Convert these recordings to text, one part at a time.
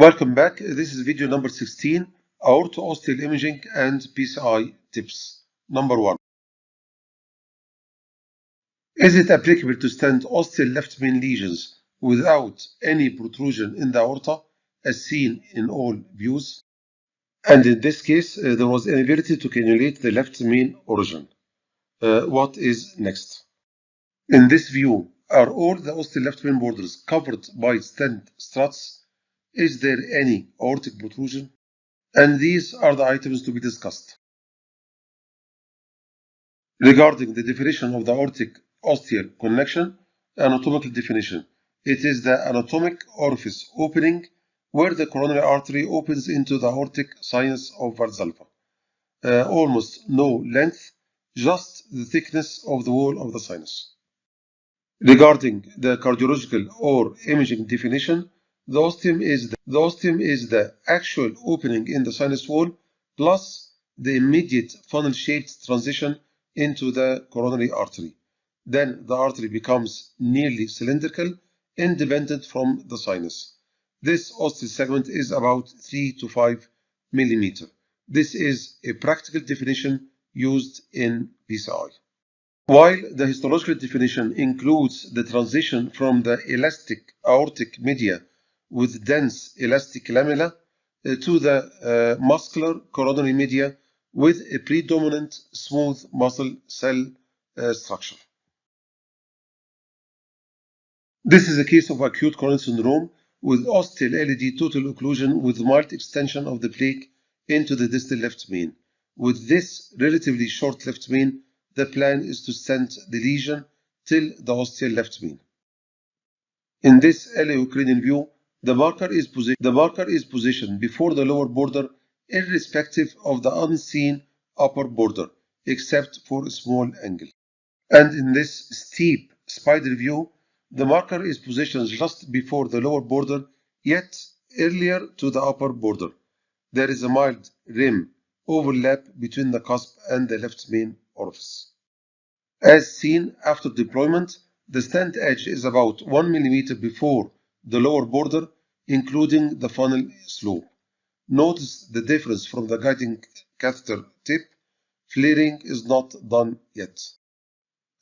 Welcome back. This is video number 16, aorto-ostial imaging and PCI tips. Number 1. Is it applicable to stent ostial left main lesions without any protrusion in the aorta as seen in all views? And in this case, there was inability to cannulate the left main origin. What is next? In this view, are all the ostial left main borders covered by stent struts? Is there any aortic protrusion? And these are the items to be discussed. Regarding the definition of the aortic ostial connection, anatomical definition. It is the anatomic orifice opening where the coronary artery opens into the aortic sinus of Valsalva. Almost no length, just the thickness of the wall of the sinus. Regarding the cardiological or imaging definition, the ostium is the actual opening in the sinus wall plus the immediate funnel-shaped transition into the coronary artery. Then the artery becomes nearly cylindrical, independent from the sinus. This ostial segment is about 3 to 5 millimeter. This is a practical definition used in PCI. While the histological definition includes the transition from the elastic aortic media with dense elastic lamella to the muscular coronary media with a predominant smooth muscle cell structure. This is a case of acute coronary syndrome with ostial LED total occlusion with mild extension of the plaque into the distal left main. With this relatively short left main, the plan is to stent the lesion till the ostial left main. In this eleocranial view, the marker is positioned before the lower border irrespective of the unseen upper border, except for a small angle. And in this steep spider view, the marker is positioned just before the lower border, yet earlier to the upper border. There is a mild rim overlap between the cusp and the left main orifice. As seen after deployment, the stent edge is about 1 millimeter before the lower border, including the funnel slope. Notice the difference from the guiding catheter tip. Flaring is not done yet.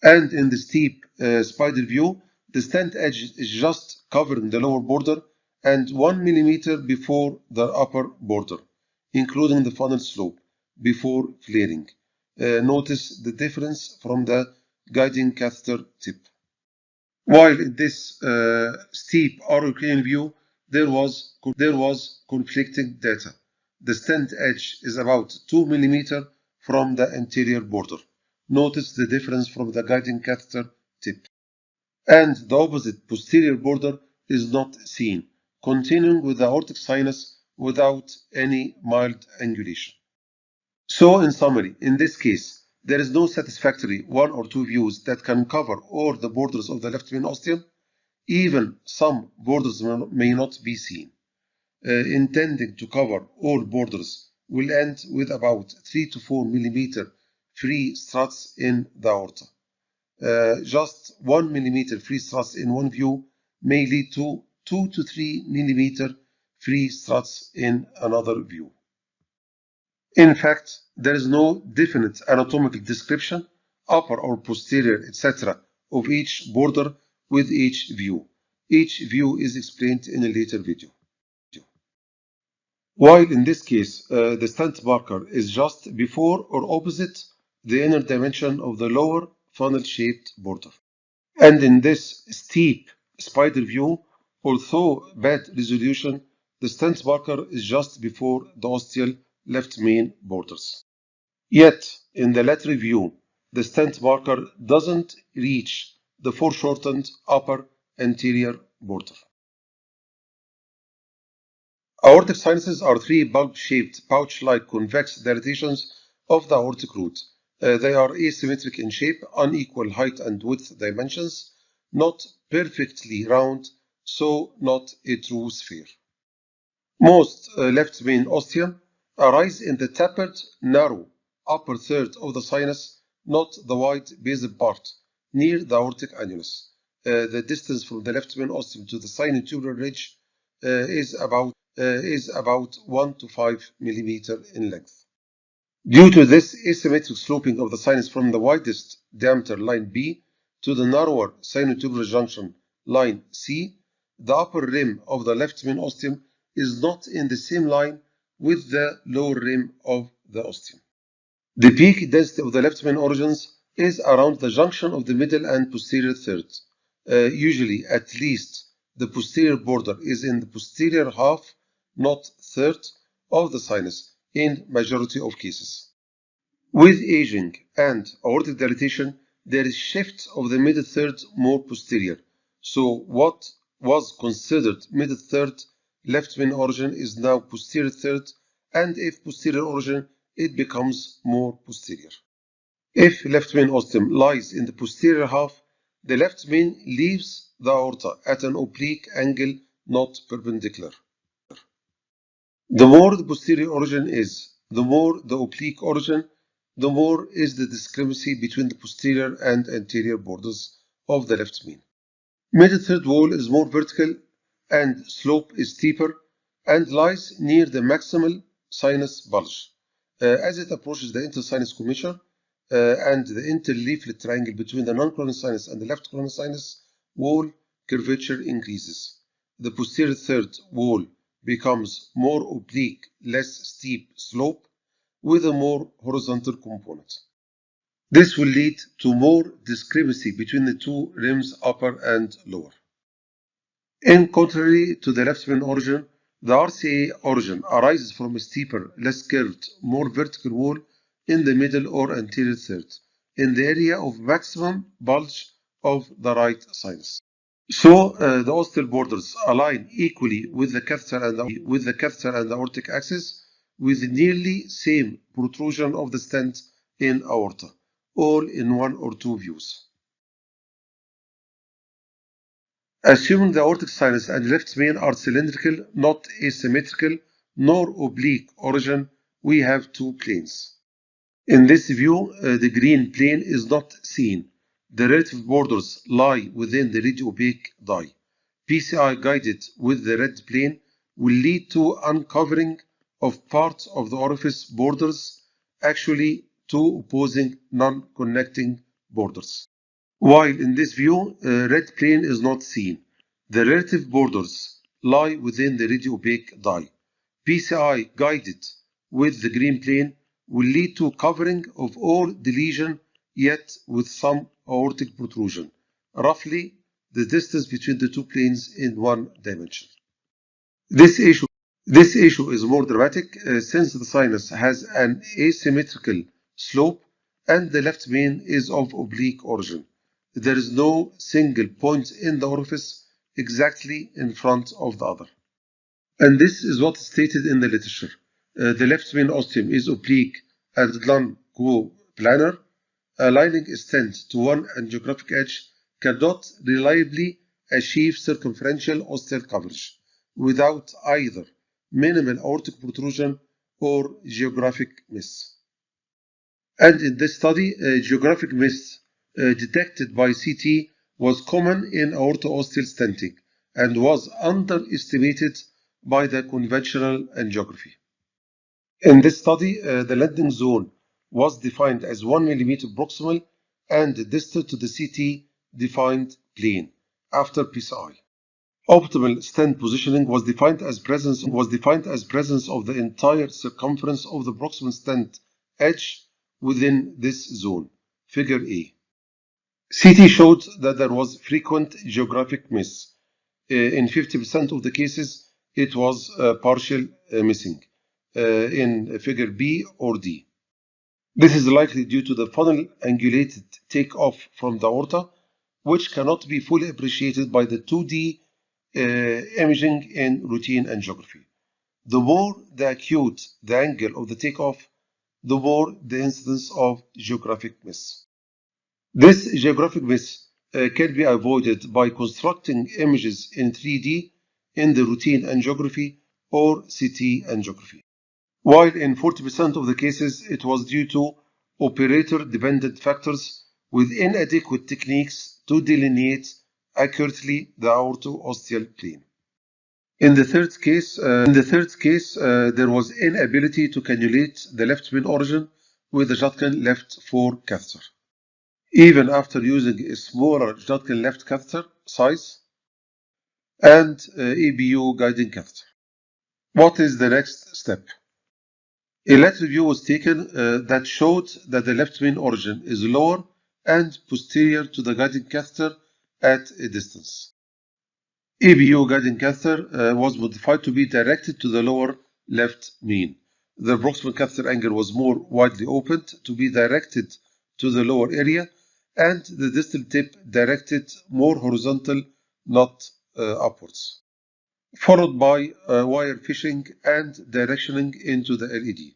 And in the steep spider view, the stent edge is just covering the lower border and 1 millimeter before the upper border, including the funnel slope, before flaring. Notice the difference from the guiding catheter tip. While in this steep aurocranial view, there was conflicting data. The stent edge is about 2 millimeter from the anterior border. Notice the difference from the guiding catheter tip. And the opposite posterior border is not seen, continuing with the aortic sinus without any mild angulation. So in summary, in this case, there is no satisfactory one or two views that can cover all the borders of the left main ostium. Even some borders may not be seen. Intending to cover all borders will end with about 3 to 4 millimeter free struts in the aorta. Just 1 millimeter free struts in one view may lead to 2 to 3 millimeter free struts in another view. In fact, there is no definite anatomical description, upper or posterior, etc., of each border with each view. Each view is explained in a later video. While in this case, the stent marker is just before or opposite the inner dimension of the lower funnel-shaped border. And in this steep spider view, although bad resolution, the stent marker is just before the ostial left main borders. Yet, in the lateral view, the stent marker doesn't reach the foreshortened upper anterior border. Aortic sinuses are three bulb-shaped, pouch-like convex dilatations of the aortic root. They are asymmetric in shape, unequal height and width dimensions, not perfectly round, so not a true sphere. Most left main ostium arise in the tapered, narrow upper third of the sinus, not the wide basal part, near the aortic annulus. The distance from the left main ostium to the sinotubular ridge is about is about 1 to 5 millimeter in length. Due to this asymmetric sloping of the sinus from the widest diameter line B to the narrower sinotubular junction line C, the upper rim of the left main ostium is not in the same line with the lower rim of the ostium. The peak density of the left main origins is around the junction of the middle and posterior third. Usually, at least, the posterior border is in the posterior half, not third, of the sinus in majority of cases. With aging and aortic dilatation, there is shift of the middle third more posterior. So what was considered middle third left main origin is now posterior third, and if posterior origin, it becomes more posterior. If left main ostium lies in the posterior half, the left main leaves the aorta at an oblique angle, not perpendicular. The more the posterior origin is, the more the oblique origin, the more is the discrepancy between the posterior and anterior borders of the left main. Middle third wall is more vertical and slope is steeper and lies near the maximal sinus bulge. As it approaches the intersinus commissure and the interleaflet triangle between the non-coronary sinus and the left coronary sinus wall, curvature increases. The posterior third wall becomes more oblique, less steep slope with a more horizontal component. This will lead to more discrepancy between the two rims, upper and lower. In contrary to the left main origin, the RCA origin arises from a steeper, less curved, more vertical wall in the middle or anterior third, in the area of maximum bulge of the right sinus. So the ostial borders align equally with the catheter and the aortic axis, with nearly same protrusion of the stent in aorta, all in one or two views. Assuming the aortic sinus and left main are cylindrical, not asymmetrical, nor oblique origin, we have two planes. In this view, the green plane is not seen. The relative borders lie within the radiopaque dye. PCI guided with the red plane will lead to uncovering of parts of the orifice borders, actually two opposing non-connecting borders. While in this view, red plane is not seen. The relative borders lie within the radiopaque dye. PCI guided with the green plane will lead to covering of all the lesion, yet with some aortic protrusion, roughly the distance between the two planes in one dimension. This issue is more dramatic since the sinus has an asymmetrical slope and the left main is of oblique origin. There is no single point in the orifice exactly in front of the other. And this is what is stated in the literature. The left main ostium is oblique and non-coplanar. Aligning a stent to one angiographic edge cannot reliably achieve circumferential ostial coverage without either minimal aortic protrusion or geographic miss. And in this study, geographic miss detected by CT was common in aorto-ostial stenting and was underestimated by the conventional angiography. In this study, the landing zone was defined as 1 mm proximal and distal to the CT defined plane after PCI. Optimal stent positioning was defined as presence of the entire circumference of the proximal stent edge within this zone, figure A. CT showed that there was frequent geographic miss. In 50% of the cases, it was partial missing in figure B or D. This is likely due to the funnel angulated takeoff from the aorta, which cannot be fully appreciated by the 2D imaging in routine angiography. The more the acute the angle of the takeoff, the more the incidence of geographic miss. This geographic miss can be avoided by constructing images in 3D in the routine angiography or CT angiography. While in 40% of the cases it was due to operator-dependent factors with inadequate techniques to delineate accurately the aorto-ostial plane. In the third case, there was inability to cannulate the left main origin with the Judkin left 4 catheter, even after using a smaller Judkin left catheter size and EBU guiding catheter. What is the next step? A lateral view was taken that showed that the left main origin is lower and posterior to the guiding catheter at a distance. EBU guiding catheter was modified to be directed to the lower left main. The proximal catheter angle was more widely opened to be directed to the lower area, and the distal tip directed more horizontal, not upwards, followed by wire fishing and directioning into the LED.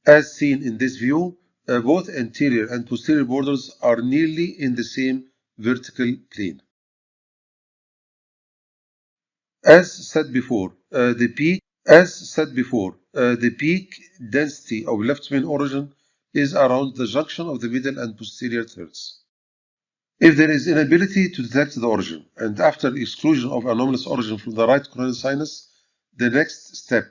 As seen in this view, both anterior and posterior borders are nearly in the same vertical plane. As said before, the peak density of left main origin is around the junction of the middle and posterior thirds. If there is inability to detect the origin, and after exclusion of anomalous origin from the right coronary sinus, the next step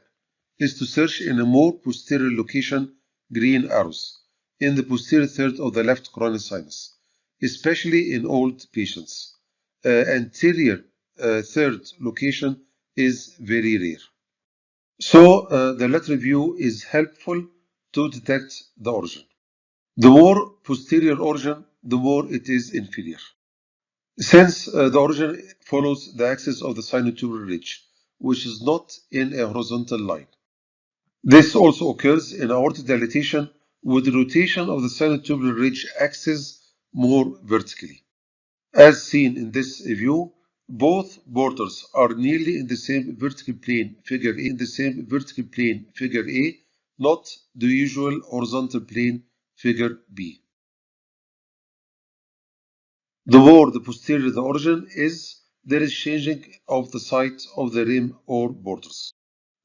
is to search in a more posterior location, green arrows, in the posterior third of the left coronary sinus, especially in old patients. Anterior third location is very rare. So the lateral view is helpful to detect the origin. The more posterior origin, the more it is inferior. Since the origin follows the axis of the sinotubular ridge, which is not in a horizontal line. This also occurs in aortic dilatation with the rotation of the sinotubular ridge axis more vertically. As seen in this view, both borders are nearly in the same vertical plane, figure A, not the usual horizontal plane, figure B. The more the posterior the origin is, there is changing of the site of the rim or borders.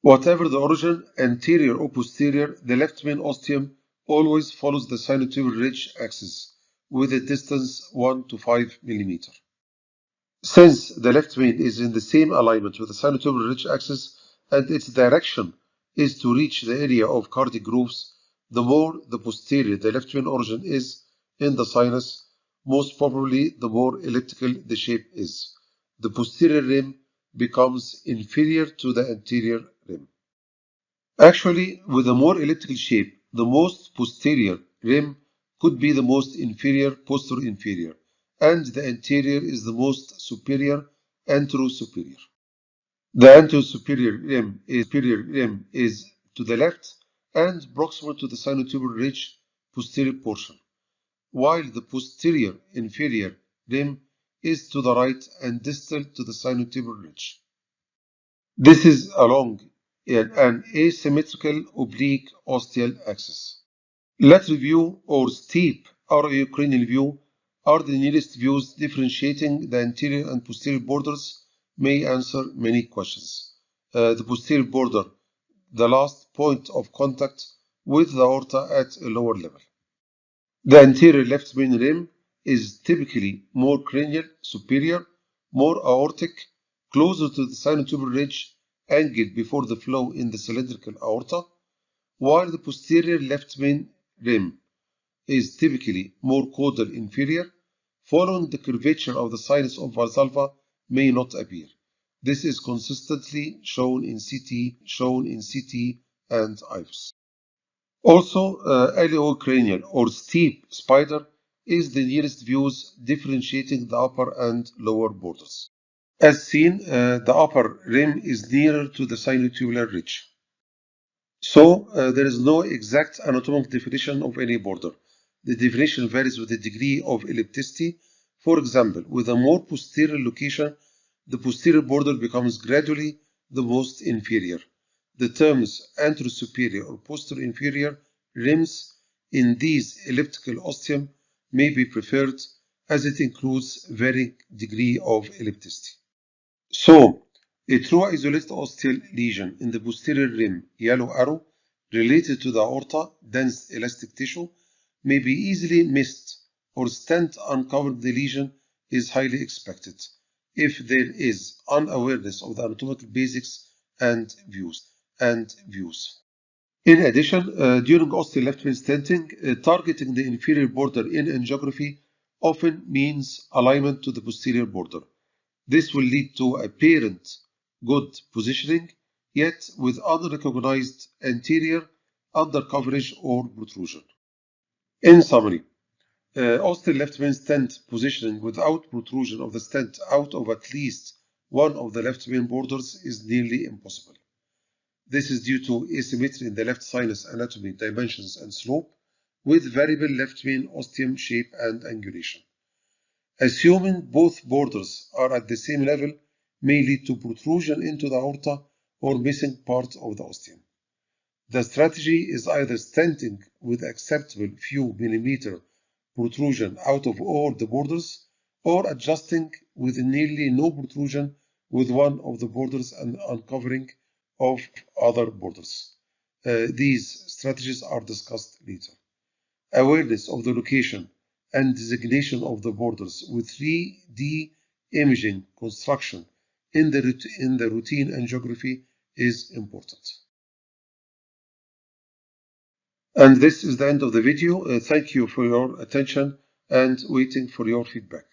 Whatever the origin, anterior or posterior, the left main ostium always follows the sinotubular ridge axis with a distance 1 to 5 mm. Since the left main is in the same alignment with the sinotubular ridge axis and its direction is to reach the area of cardiac grooves, the more the posterior the left main origin is in the sinus, most probably the more elliptical the shape is. The posterior rim becomes inferior to the anterior rim. Actually, with a more elliptical shape, the most posterior rim could be the most inferior posterior-inferior, and the anterior is the most superior antero-superior. The antero-superior rim is to the left and proximal to the sinotubular ridge posterior portion, while the posterior-inferior rim is to the right and distal to the sinotubular ridge. This is along an asymmetrical oblique ostial axis. Lateral view or steep areocranial view are the nearest views differentiating the anterior and posterior borders may answer many questions. The posterior border, the last point of contact with the aorta at a lower level. The anterior left main rim is typically more cranial, superior, more aortic, closer to the sinotubular ridge, angled before the flow in the cylindrical aorta, while the posterior left main rim is typically more caudal inferior, following the curvature of the sinus of Valsalva may not appear. This is consistently shown in CT and IVUS. Also, aleocranial or steep spider is the nearest views differentiating the upper and lower borders. As seen, the upper rim is nearer to the sinotubular ridge. So, there is no exact anatomical definition of any border. The definition varies with the degree of ellipticity. For example, with a more posterior location, the posterior border becomes gradually the most inferior. The terms anterosuperior or posterior-inferior rims in these elliptical ostium may be preferred as it includes varying degree of ellipticity. So, a true isolated ostial lesion in the posterior rim, yellow arrow, related to the aorta, dense elastic tissue, may be easily missed or stent uncovering the lesion is highly expected. if there is unawareness of the anatomical basics and views. In addition, during ostial left main stenting, targeting the inferior border in angiography often means alignment to the posterior border. This will lead to apparent good positioning, yet with unrecognized anterior undercoverage or protrusion. In summary, ostial left main stent positioning without protrusion of the stent out of at least one of the left main borders is nearly impossible. This is due to asymmetry in the left sinus anatomy, dimensions, and slope, with variable left main ostium shape and angulation. Assuming both borders are at the same level may lead to protrusion into the aorta or missing parts of the ostium. The strategy is either stenting with acceptable few millimeter protrusion out of all the borders, or adjusting with nearly no protrusion with one of the borders and uncovering of other borders. These strategies are discussed later. Awareness of the location and designation of the borders with 3D imaging construction in the routine angiography is important. And this is the end of the video. Thank you for your attention and waiting for your feedback.